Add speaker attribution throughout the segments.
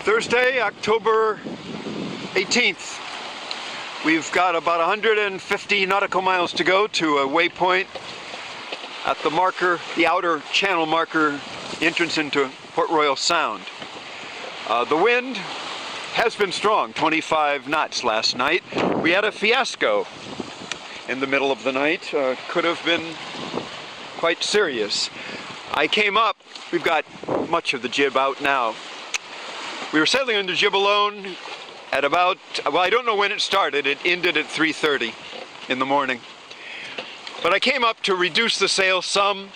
Speaker 1: Thursday, October 18th. We've got about 150 nautical miles to go to a waypoint at the marker, the outer channel marker entrance into Port Royal Sound. The wind has been strong, 25 knots last night. We had a fiasco in the middle of the night. Could have been quite serious. I came up, we've got much of the jib out now. We were sailing under jib alone at about, well, I don't know when it started. It ended at 3:30 in the morning. But I came up to reduce the sail some.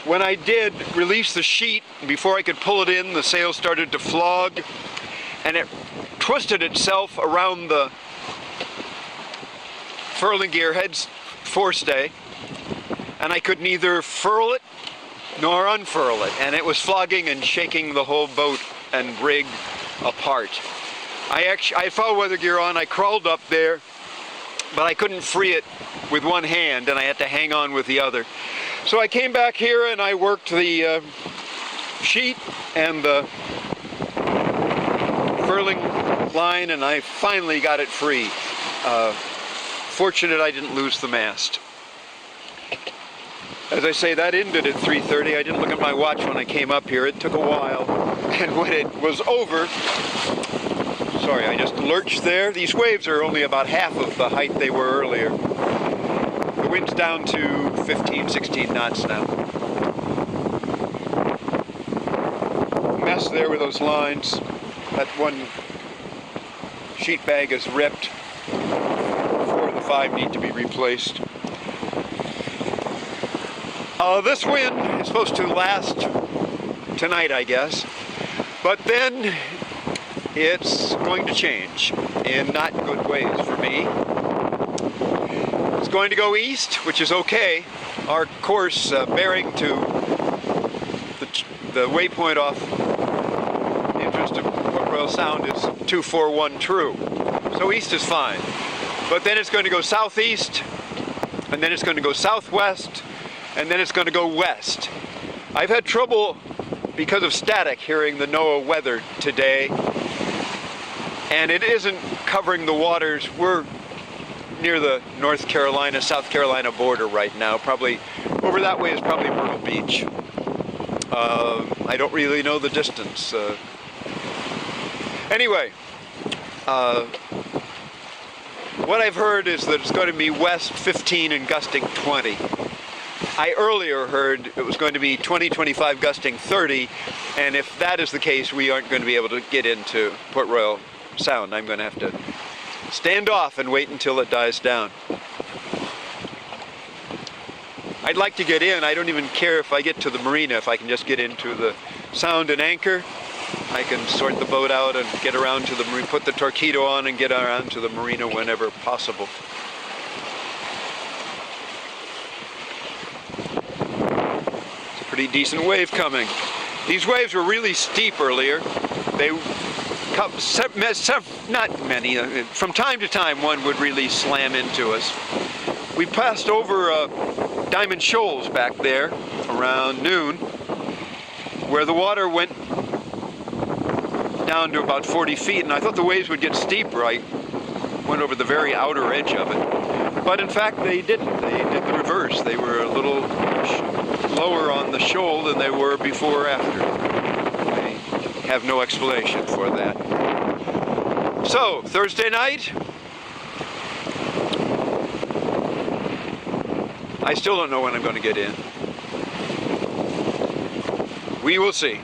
Speaker 1: When I did release the sheet, before I could pull it in, the sail started to flog, and it twisted itself around the furling gear head forestay, and I could neither furl it nor unfurl it, and it was flogging and shaking the whole boat and rig apart. I had foul weather gear on. I crawled up there, but I couldn't free it with one hand, and I had to hang on with the other. So I came back here and I worked the sheet and the furling line, and I finally got it free. Fortunate I didn't lose the mast. As I say, that ended at 3:30. I didn't look at my watch when I came up here. It took a while. And when it was over, sorry, I just lurched there. These waves are only about half of the height they were earlier. The wind's down to 15, 16 knots now. Mess there with those lines. That one sheet bag is ripped. 4 of the 5 need to be replaced. This wind is supposed to last tonight, I guess, but then it's going to change in not good ways for me. It's going to go east, which is okay. Our course bearing to the waypoint off the entrance to Port Royal Sound is 241 true, so east is fine. But then it's going to go southeast, and then it's going to go southwest, and then it's going to go west. I've had trouble because of static hearing the NOAA weather today, and it isn't covering the waters. We're near the North Carolina, South Carolina border right now. Probably over that way is probably Myrtle Beach. I don't really know the distance. Anyway, what I've heard is that it's going to be west 15 and gusting 20. I earlier heard it was going to be 20, 25 gusting 30, and if that is the case, we aren't going to be able to get into Port Royal Sound. I'm going to have to stand off and wait until it dies down. I'd like to get in. I don't even care if I get to the marina, if I can just get into the Sound and anchor. I can sort the boat out and get around to the marina, put the torpedo on and get around to the marina whenever possible. Pretty decent wave coming. These waves were really steep earlier. They not many. From time to time, one would really slam into us. We passed over Diamond Shoals back there around noon, where the water went down to about 40 feet, and I thought the waves would get steeper. I went over the very outer edge of it, but in fact they didn't. They did the reverse. They were a little lower on the shoal than they were before or after. I have no explanation for that. So, Thursday night, I still don't know when I'm going to get in. We will see.